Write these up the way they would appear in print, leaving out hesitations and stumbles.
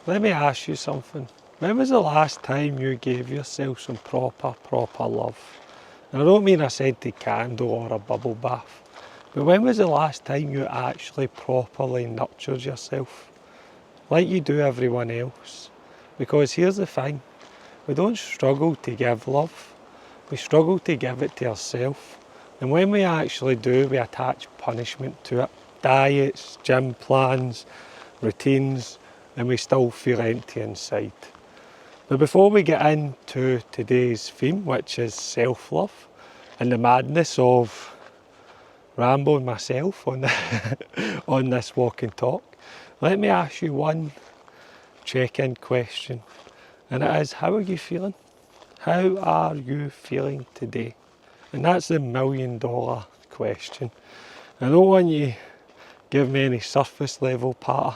Let me ask you something. When was the last time you gave yourself some proper love? And I don't mean a scented candle or a bubble bath, but when was the last time you actually properly nurtured yourself? Like you do everyone else. Because here's the thing, we don't struggle to give love, we struggle to give it to ourselves. And when we actually do, we attach punishment to it. Diets, gym plans, routines, and we still feel empty inside. But before we get into today's theme, which is self-love, and the madness of rambling myself on, on this walk and talk, let me ask you one check-in question, and it is, how are you feeling? How are you feeling today? And that's the $1,000,000 question. I don't want you to give me any surface level patter.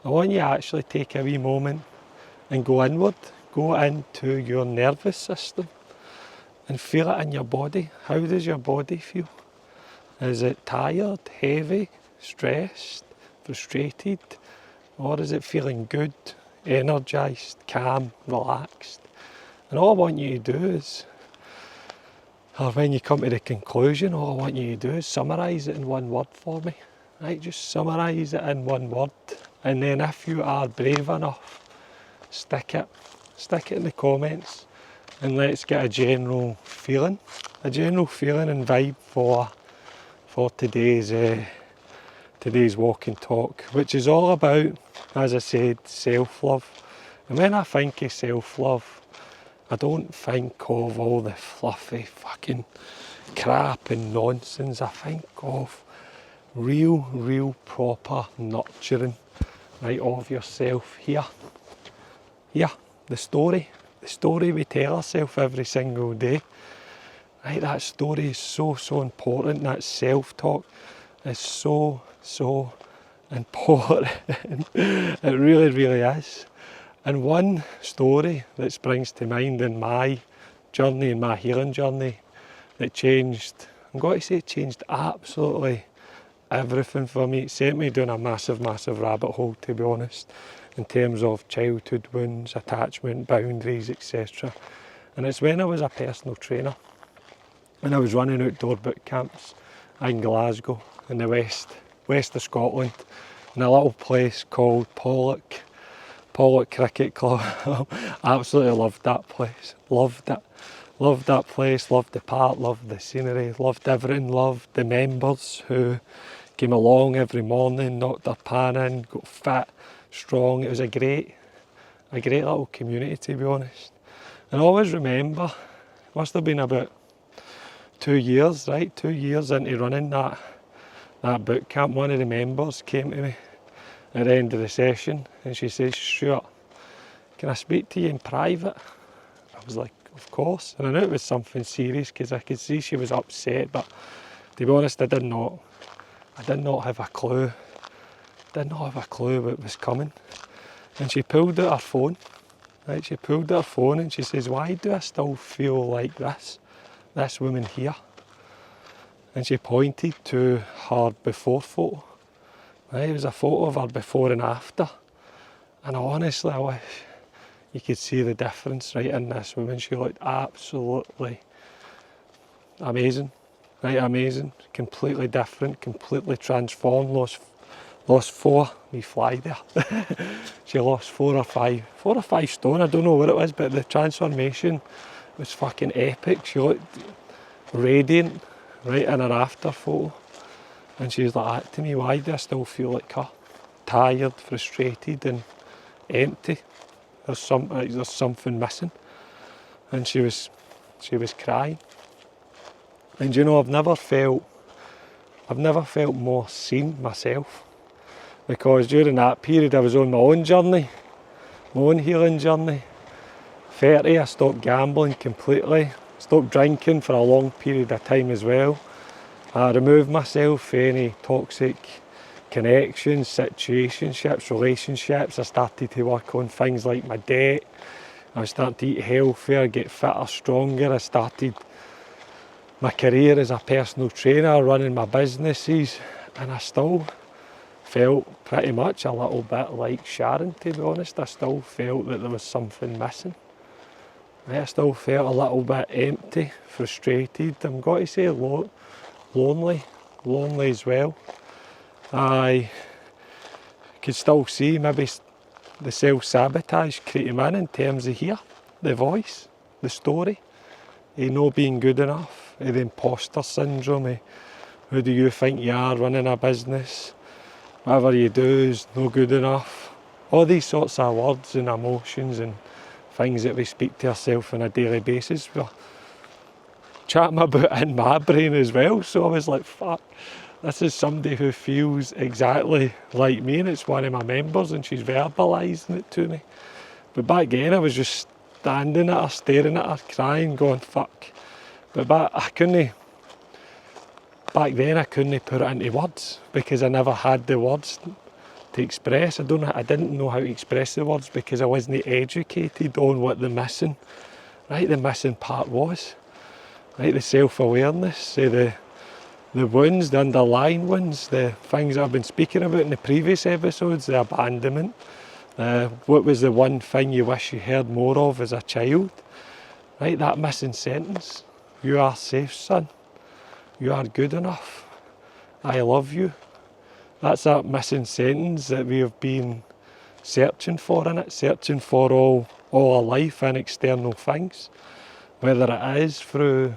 I want you to actually take a wee moment and go inward, go into your nervous system and feel it in your body. How does your body feel? Is it tired, heavy, stressed, frustrated? Or is it feeling good, energised, calm, relaxed? And all I want you to do is, or when you come to the conclusion, all I want you to do is summarise it in one word for me. Right, just summarise it in one word. And then if you are brave enough, stick it in the comments, and let's get a general feeling and vibe for today's walk and talk, which is all about, as I said, self-love. And when I think of self-love, I don't think of all the fluffy fucking crap and nonsense. I think of real proper nurturing, right, of yourself here. The story we tell ourselves every single day, right, that story is so important. That self-talk is so important. It really is. And one story that springs to mind in my journey, in my healing journey, that changed, I'm going to say it changed absolutely everything for me. It sent me down a massive rabbit hole, to be honest, in terms of childhood wounds, attachment, boundaries, etc. And it's when I was a personal trainer and I was running outdoor boot camps in Glasgow, in the west of Scotland, in a little place called Pollock Cricket Club. Absolutely loved that place. Loved that place, loved the park, loved the scenery, loved everything, loved the members who came along every morning, knocked their pan in, got fit, strong. It was a great little community, to be honest. And I always remember, must have been about 2 years, right? 2 years into running that boot camp, one of the members came to me at the end of the session and she says, "Stuart, can I speak to you in private?" I was like, "Of course." And I knew it was something serious because I could see she was upset, but to be honest, I did not have a clue. What was coming. And she pulled out her phone. Right? She pulled out her phone and she says, "Why do I still feel like this woman here?" And she pointed to her before photo. Right? It was a photo of her before and after. And honestly, I wish you could see the difference, right, in this woman. She looked absolutely amazing. Right, amazing. Completely different, completely transformed. Lost 4, we fly there. She lost 4 or 5 stone. I don't know what it was, but the transformation was fucking epic. She looked radiant, right, in her after photo. And she was like that to me. Why do I still feel like her? Tired, frustrated and empty. There's something missing. And she was crying. And you know, I've never felt more seen myself, because during that period I was on my own journey, my own healing journey. 30, I stopped gambling completely, stopped drinking for a long period of time as well. I removed myself from any toxic connections, situationships, relationships. I started to work on things like my debt. I started to eat healthier, get fitter, stronger. I started my career as a personal trainer, running my businesses, and I still felt pretty much a little bit like Sharon, to be honest. I still felt that there was something missing. I still felt a little bit empty, frustrated. I'm going to say lonely as well. I could still see maybe the self-sabotage creeping in terms of here, the voice, the story, not being good enough, the imposter syndrome, who do you think you are running a business, whatever you do is no good enough. All these sorts of words and emotions and things that we speak to ourselves on a daily basis were chatting about in my brain as well. So I was like, fuck, this is somebody who feels exactly like me, and it's one of my members, and she's verbalising it to me. But back then I was just standing at her, staring at her, crying, going fuck. But back then I couldn't put it into words because I never had the words to express. I didn't know how to express the words because I wasn't educated on what the missing part was. Right, the self-awareness, the wounds, the underlying wounds, the things I've been speaking about in the previous episodes, the abandonment. What was the one thing you wish you heard more of as a child? Right, that missing sentence. You are safe, son. You are good enough. I love you. That's that missing sentence that we have been searching for in it, searching for all our life and external things. Whether it is through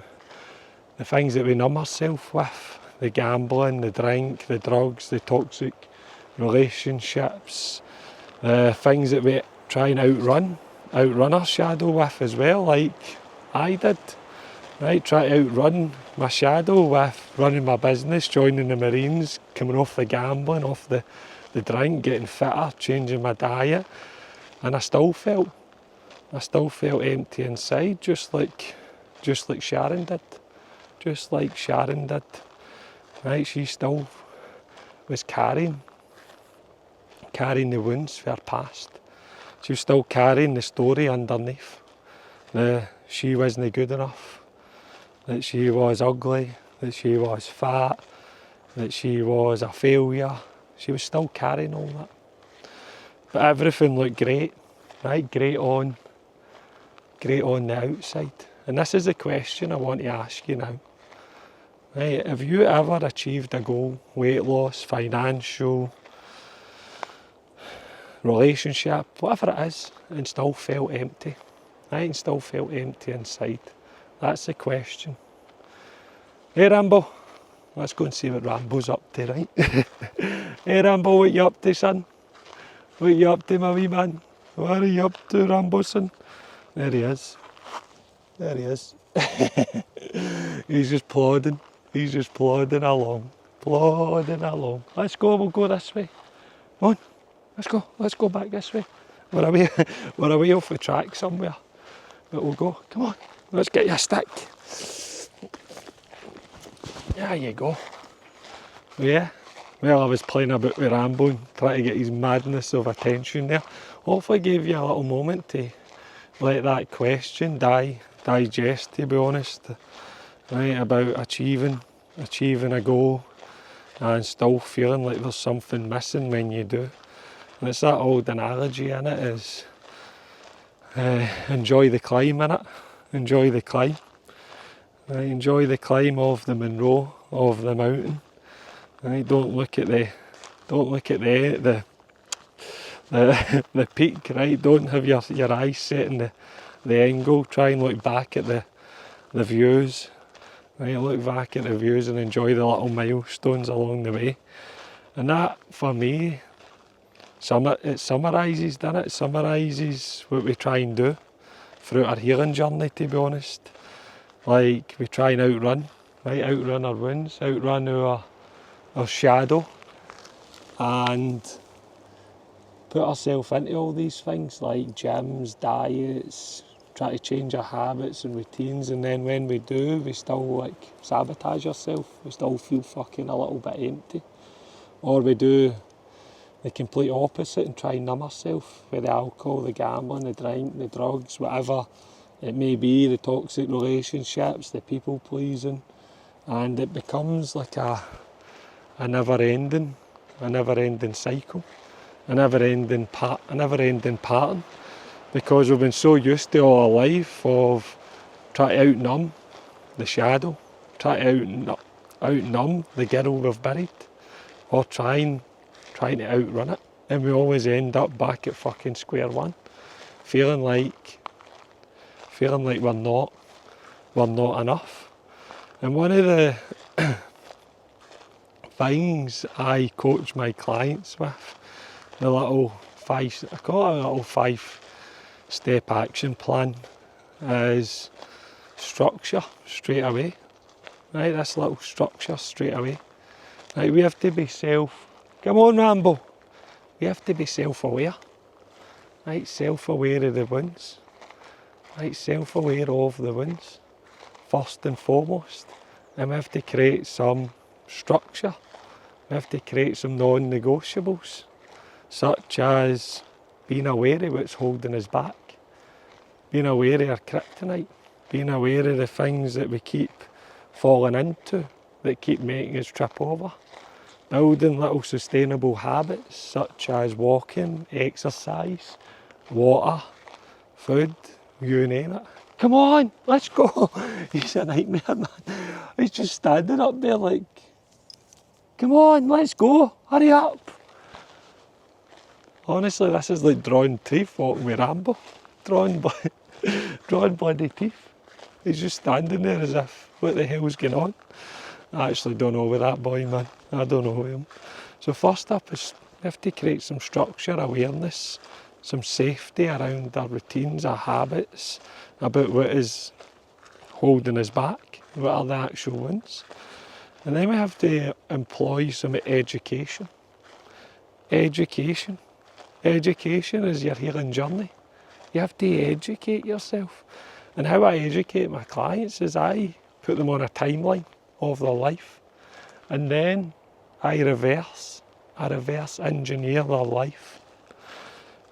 the things that we numb ourselves with, the gambling, the drink, the drugs, the toxic relationships, the things that we try and outrun our shadow with as well, like I did. Right, try to outrun my shadow with running my business, joining the Marines, coming off the gambling, off the drink, getting fitter, changing my diet, and I still felt empty inside, just like Sharon did. Just like Sharon did. Right, she still was carrying the wounds for her past. She was still carrying the story underneath. She wasn't good enough. That she was ugly, that she was fat, that she was a failure. She was still carrying all that. But everything looked great, right? Great on the outside. And this is the question I want to ask you now. Right? Have you ever achieved a goal, weight loss, financial, relationship, whatever it is, and still felt empty? Right? And still felt empty inside. That's the question. Hey Rambo, let's go and see what Rambo's up to, right? Hey Rambo, what you up to, son? What you up to, my wee man? What are you up to, Rambo, son? There he is. There he is. He's just plodding along. Let's go, we'll go this way. Come on, let's go back this way. We're away off the track somewhere. But we'll go, come on, let's get you a stick. There you go. Yeah, well I was playing about with Rambo and trying to get his madness of attention there. Hopefully gave you a little moment to let that question digest, to be honest. Right, about achieving a goal and still feeling like there's something missing when you do. And it's that old analogy in it is enjoy the climb in it. Enjoy the climb. Enjoy the climb of the Monroe, of the mountain. Right? Don't look at the peak. Right? Don't have your eyes set in the end goal. Try and look back at the views. Right? Look back at the views and enjoy the little milestones along the way. And that, for me, it summarises, doesn't it? It summarises what we try and do through our healing journey, to be honest. Like, we try and outrun our wounds, outrun our shadow, and put ourselves into all these things like gyms, diets, try to change our habits and routines, and then when we do, we still sabotage ourselves. We still feel fucking a little bit empty. Or we do the complete opposite and try and numb ourselves with the alcohol, the gambling, the drink, the drugs, whatever it may be, the toxic relationships, the people pleasing, and it becomes like a never ending a never-ending cycle, a never-ending pattern, because we've been so used to all our life of trying to outnumb the shadow, trying to outnumb the girl we've buried, or trying to outrun it, and we always end up back at fucking square one, feeling like we're not enough. And one of the things I coach my clients with, I call it a little 5-step action plan, is structure straight away. Right, this little structure straight away. Right, we have to be come on Rambo, we have to be self-aware. Right, self-aware of the wins. Right, self-aware of the wins, first and foremost. And we have to create some structure. We have to create some non-negotiables, such as being aware of what's holding us back, being aware of our kryptonite, being aware of the things that we keep falling into, that keep making us trip over, building little sustainable habits such as walking, exercise, water, food, you name it. Come on, let's go. He's a nightmare, man. He's just standing up there like, come on, let's go, hurry up. Honestly, this is like drawing teeth walking with Rambo. Drawing bloody teeth. He's just standing there as if, what the hell's going on? I actually don't know with that boy, man. I don't know him. So first up is we have to create some structure, awareness, some safety around our routines, our habits, about what is holding us back, what are the actual wins. And then we have to employ some education. Education is your healing journey. You have to educate yourself. And how I educate my clients is I put them on a timeline of their life, and then I reverse engineer their life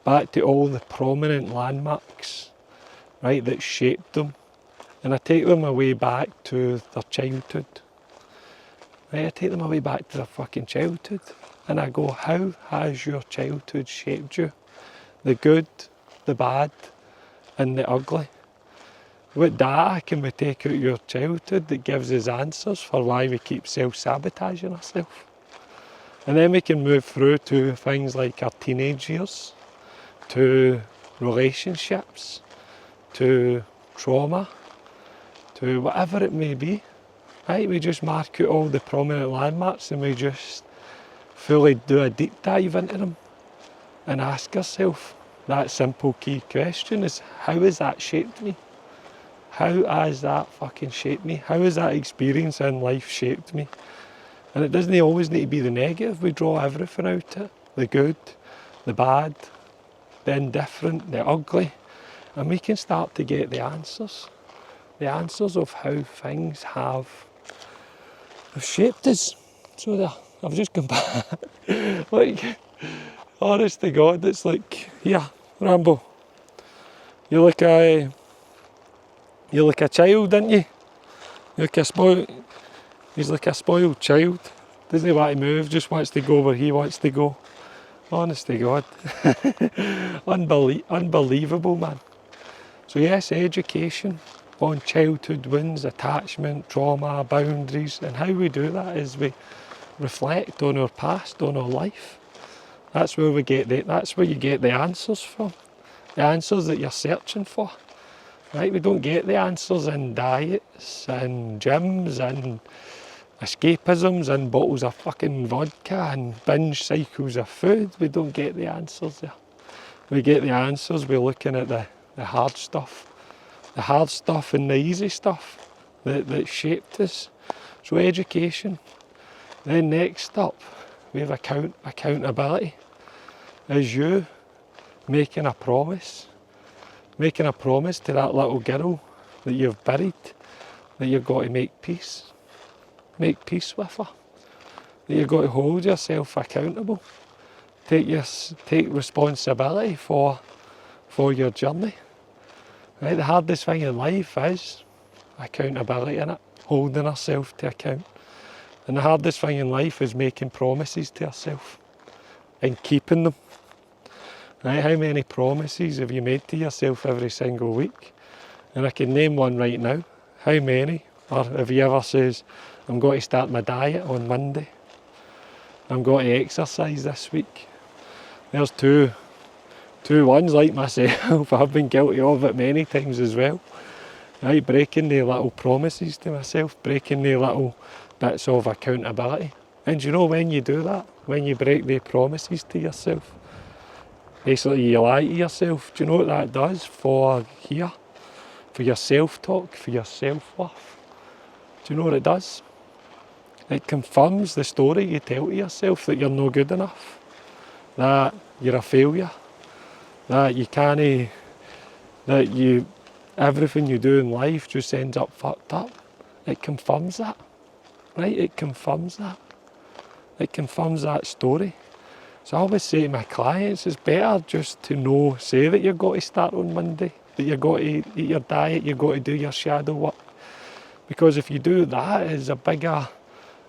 back to all the prominent landmarks, right, that shaped them. And I take them away back to their childhood. Right, I take them away back to their fucking childhood. And I go, how has your childhood shaped you? The good, the bad, and the ugly. What data can we take out of your childhood that gives us answers for why we keep self-sabotaging ourselves? And then we can move through to things like our teenage years, to relationships, to trauma, to whatever it may be. Right? We just mark out all the prominent landmarks and we just fully do a deep dive into them and ask ourselves that simple key question is, how has that shaped me? How has that fucking shaped me? How has that experience in life shaped me? And it doesn't always need to be the negative. We draw everything out it. The good, the bad, the indifferent, the ugly. And we can start to get the answers. The answers of how things have shaped us. So there, I've just come back. Like, honest to God, it's like, yeah, Rambo, you're like a child, aren't you? He's like a spoiled child. Doesn't want to move, just wants to go where he wants to go. Honest to God. Unbelievable, man. So yes, education on childhood wins, attachment, trauma, boundaries, and how we do that is we reflect on our past, on our life. That's where you get the answers from. The answers that you're searching for. Right? We don't get the answers in diets and gyms and escapisms and bottles of fucking vodka and binge cycles of food. We don't get the answers there. We get the answers by looking at the hard stuff. The hard stuff and the easy stuff that shaped us. So education. Then next up, we have accountability. As you making a promise to that little girl that you've buried, that you've got to make peace with her, that you've got to hold yourself accountable, take responsibility for your journey. Right? The hardest thing in life is accountability, innit? Holding ourselves to account. And the hardest thing in life is making promises to yourself and keeping them. Right? How many promises have you made to yourself every single week? And I can name one right now. How many? Or have you ever says, I'm going to start my diet on Monday. I'm going to exercise this week. There's two ones like myself. I've been guilty of it many times as well. Right, breaking the little promises to myself, breaking the little bits of accountability. And you know, when you do that, when you break the promises to yourself, basically you lie to yourself. Do you know what that does for here? For your self-talk, for your self-worth. Do you know what it does? It confirms the story you tell to yourself that you're no good enough, that you're a failure, that you can't, that everything you do in life just ends up fucked up. It confirms that, right? It confirms that. It confirms that story. So I always say to my clients, it's better just to say that you've got to start on Monday, that you've got to eat your diet, you've got to do your shadow work. Because if you do that, it's a bigger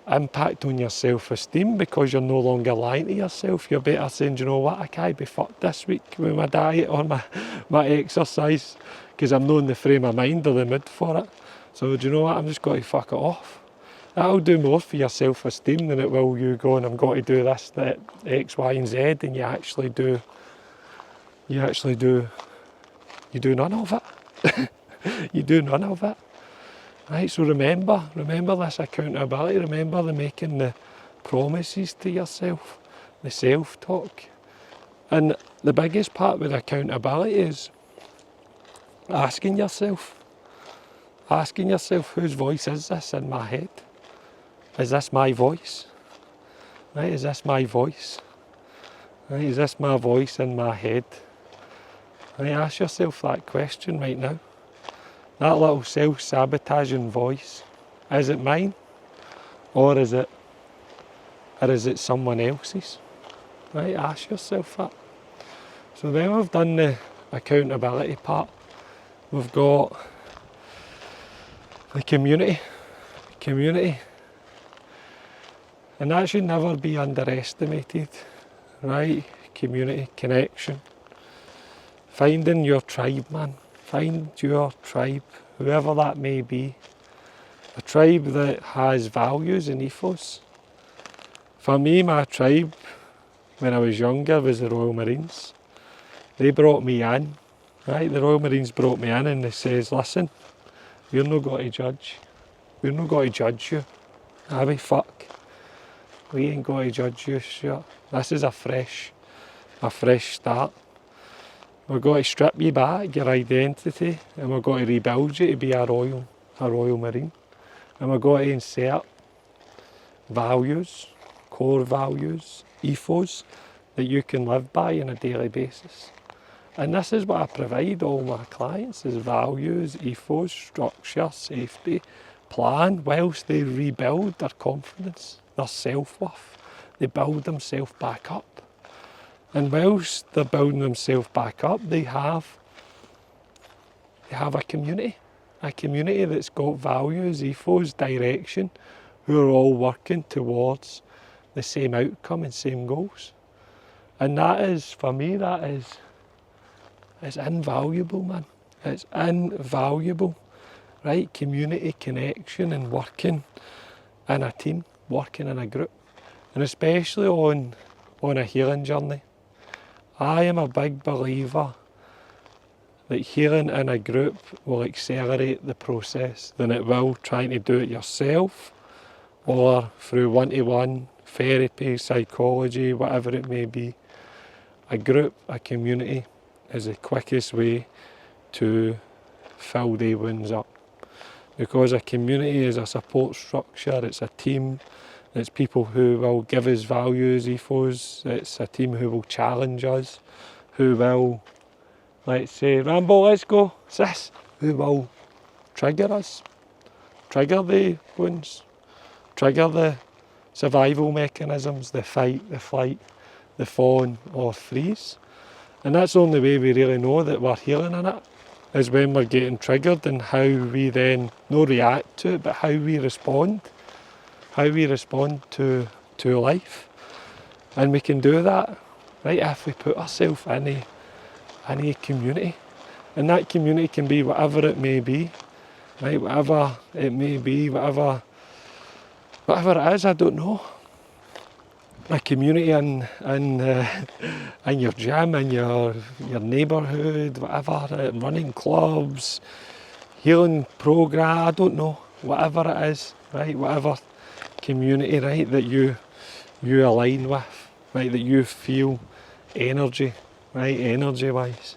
impact on your self-esteem because you're no longer lying to yourself. You're better saying, do you know what, I can't be fucked this week with my diet or my exercise because I'm not in the frame of mind or the mood for it. So do you know what, I'm just going to fuck it off. That'll do more for your self-esteem than it will you going, I'm going to do this, that, X, Y and Z, and you actually do none of it. You do none of it. Right, so remember this accountability, remember making the promises to yourself, the self-talk. And the biggest part with accountability is asking yourself, whose voice is this in my head? Is this my voice? Right, is this my voice? Right, is this my voice in my head? Right, ask yourself that question right now. That little self-sabotaging voice, is it mine or is it someone else's? Right, ask yourself that. So then we've done the accountability part. We've got the community. And that should never be underestimated, right? Community, connection. Finding your tribe, man. Find your tribe, whoever that may be. A tribe that has values and ethos. For me, my tribe, when I was younger, was the Royal Marines. They brought me in, right? The Royal Marines brought me in and they says, listen, we're not going to judge. We're not going to judge you. Abby, fuck. We ain't going to judge you, sure. This is a fresh start. We're going to strip you back, your identity, and we're going to rebuild you to be a Royal Marine. And we're going to insert values, core values, ethos that you can live by on a daily basis. And this is what I provide all my clients, is values, ethos, structure, safety, plan, whilst they rebuild their confidence, their self-worth. They build themselves back up. And whilst they're building themselves back up, they have a community that's got values, ethos, direction, who are all working towards the same outcome and same goals. And that is, for me, it's invaluable, man. It's invaluable, right? Community, connection and working in a team, working in a group. And especially on a healing journey. I am a big believer that healing in a group will accelerate the process than it will trying to do it yourself or through one-to-one therapy, psychology, whatever it may be. A group, a community is the quickest way to fill the wounds up. Because a community is a support structure, it's a team, it's people who will give us values, ethos, it's a team who will challenge us, who will, let's say, Rambo, let's go, sis, who will trigger us, trigger the wounds, trigger the survival mechanisms, the fight, the flight, the fawn or freeze. And that's the only way we really know that we're healing in it, is when we're getting triggered and how we then, not react to it, but how we respond how we respond to life. And we can do that, right, if we put ourselves in a community. And that community can be whatever it may be, right, whatever it may be, whatever it is, I don't know. A community in your gym, in your neighbourhood, whatever, running clubs, healing program, I don't know, whatever it is, right, whatever community, right, that you align with, right, that you feel energy, right, energy wise.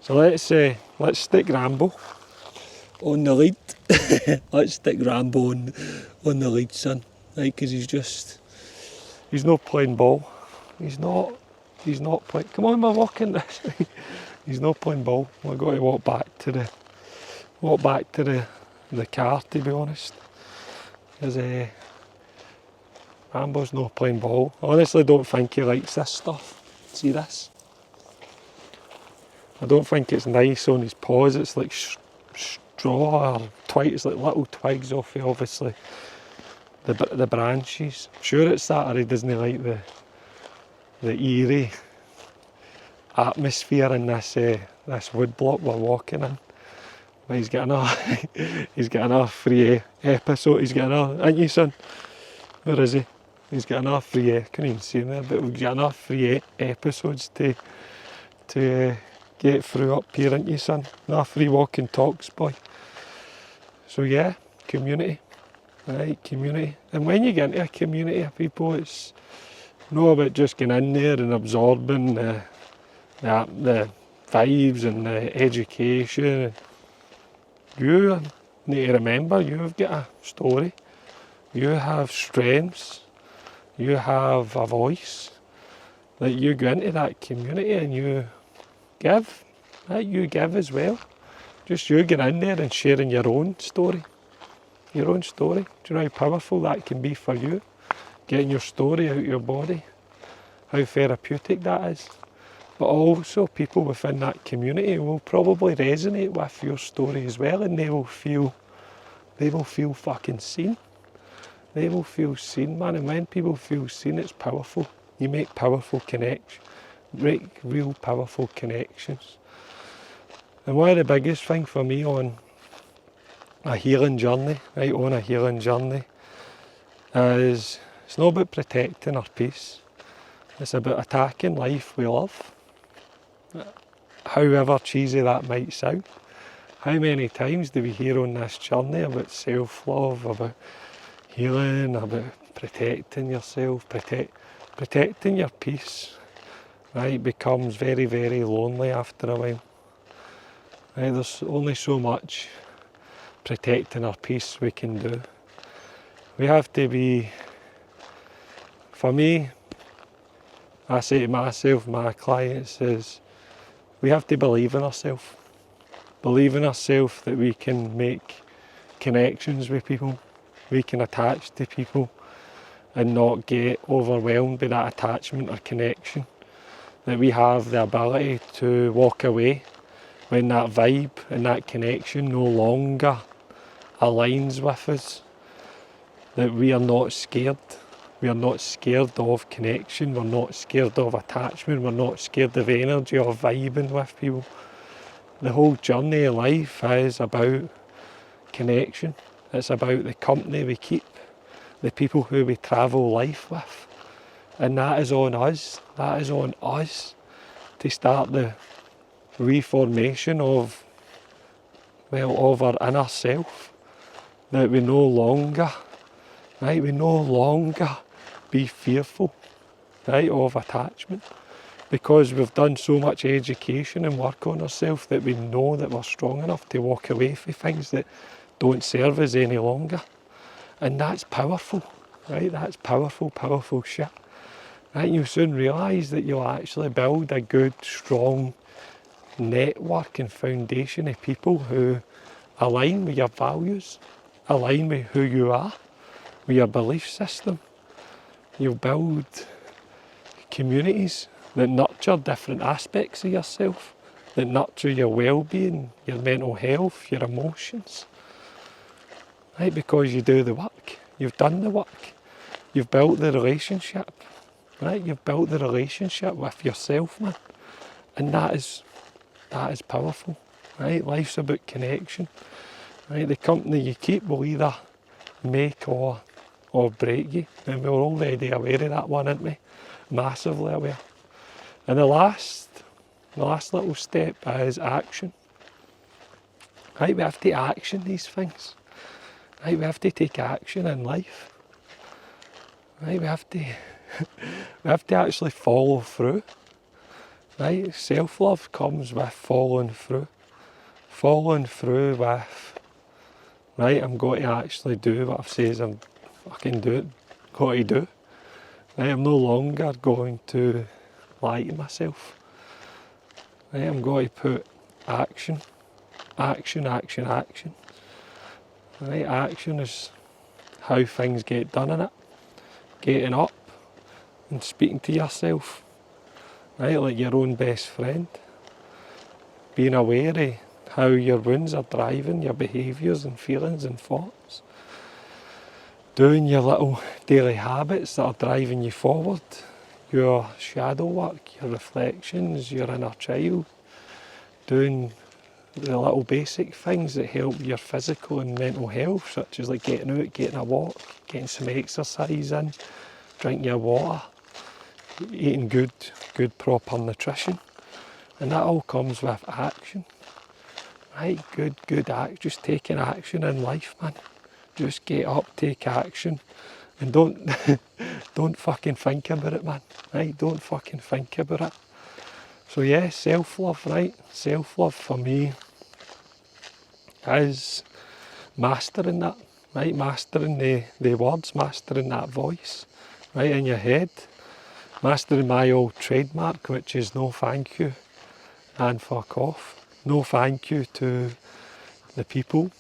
So let's stick Rambo on the lead. Let's stick Rambo on the lead, son, right, because he's not playing ball. He's not playing. Come on, we're walking this. He's not playing ball. We're going to walk back to the car, to be honest. Because Rambo's not playing ball. I honestly don't think he likes this stuff. See this? I don't think it's nice on his paws. It's like straw or twigs, like little twigs off of, obviously, the branches. I'm sure it's that, or he doesn't like the eerie atmosphere in this wood block we're walking in. But he's got another free episode. He's got another, ain't you, son? Where is he? He's got another free. I couldn't even see him there, but we've got another free episodes to get through up here, ain't you, son? Another free walking talks, boy. So yeah, community, right? Community, and when you get into a community of people, it's not about just getting in there and absorbing the vibes and the education. You need to remember you've got a story, you have strengths, you have a voice, that you go into that community and you give, right? You give as well. Just you get in there and sharing your own story. Do you know how powerful that can be for you? Getting your story out of your body, how therapeutic that is. But also people within that community will probably resonate with your story as well, and they will feel fucking seen. They will feel seen, man, and when people feel seen, it's powerful. You make powerful connections, make real powerful connections. And one of the biggest things for me on a healing journey, is it's not about protecting our peace. It's about attacking life we love. However cheesy that might sound. How many times do we hear on this journey about self-love, about healing, about protecting yourself, protecting your peace, right, becomes very, very lonely after a while. Right, there's only so much protecting our peace we can do. We have to be, for me, I say to myself, my clients, is we have to believe in ourselves. Believe in ourselves that we can make connections with people, we can attach to people and not get overwhelmed by that attachment or connection. That we have the ability to walk away when that vibe and that connection no longer aligns with us. That we are not scared. We are not scared of connection, we're not scared of attachment, we're not scared of energy or vibing with people. The whole journey of life is about connection. It's about the company we keep, the people who we travel life with. And that is on us. That is on us to start the reformation of our inner self. That we no longer be fearful, right, of attachment, because we've done so much education and work on ourselves that we know that we're strong enough to walk away from things that don't serve us any longer. And that's powerful, right? That's powerful shit. Right? You'll soon realise that you'll actually build a good, strong network and foundation of people who align with your values, align with who you are, with your belief system. You'll build communities that nurture different aspects of yourself, that nurture your well-being, your mental health, your emotions. Right? Because you do the work. You've done the work. You've built the relationship, right? You've built the relationship with yourself, man. And that is powerful, right? Life's about connection, right? The company you keep will either make or break you. And we're already aware of that one, aren't we? Massively aware. And the last little step is action. Right, we have to action these things. Right, we have to take action in life. Right, we have to actually follow through. Right, self-love comes with following through. Following through with, right, I'm going to actually do what I've said I'm fucking got to do. Right, I'm no longer going to lie to myself. Right, I'm going to put action. Action. Right, action is how things get done in it. Getting up and speaking to yourself, right, like your own best friend. Being aware of how your wounds are driving your behaviours and feelings and thoughts. Doing your little daily habits that are driving you forward. Your shadow work, your reflections, your inner child. Doing the little basic things that help your physical and mental health, such as like getting out, getting a walk, getting some exercise in, drinking your water, eating good proper nutrition. And that all comes with action. Right, good action, just taking action in life, man. Just get up, take action, and don't fucking think about it, man. Right, don't fucking think about it. So yeah, self-love, right? Self-love for me is mastering that, right? Mastering the words, mastering that voice, right, in your head. Mastering my old trademark, which is no thank you and fuck off. No thank you to the people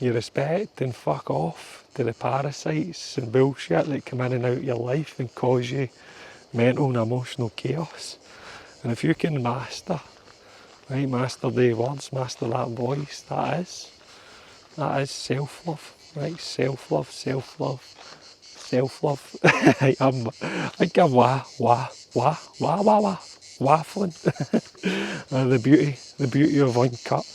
you respect, and fuck off to the parasites and bullshit that come in and out of your life and cause you mental and emotional chaos. And if you can master the words, master that voice, that is self-love, right? Self-love. I think I'm waffling. The beauty of uncut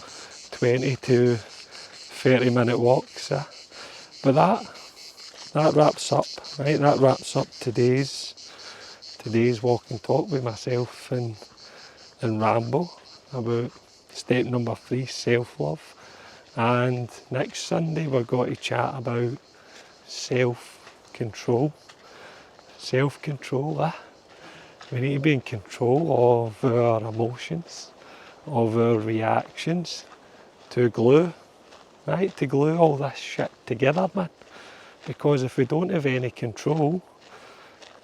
20 to 30 minute walks. But that wraps up, right? That wraps up today's walk and talk with myself and ramble about step number 3, self-love. And next Sunday we're going to chat about self-control. Self-control, We need to be in control of our emotions, of our reactions, to glue, right? To glue all this shit together, man. Because if we don't have any control,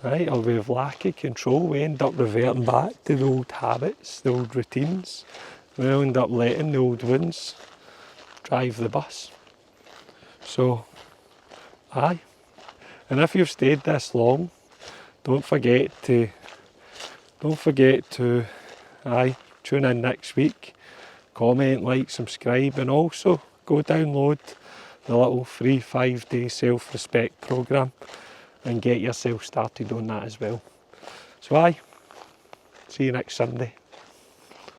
right, or we have lack of control, we end up reverting back to the old habits, the old routines. We end up letting the old wounds drive the bus. So, aye. And if you've stayed this long, don't forget to tune in next week, comment, like, subscribe, and also go download the little free 5-day self-respect programme and get yourself started on that as well. So aye, see you next Sunday.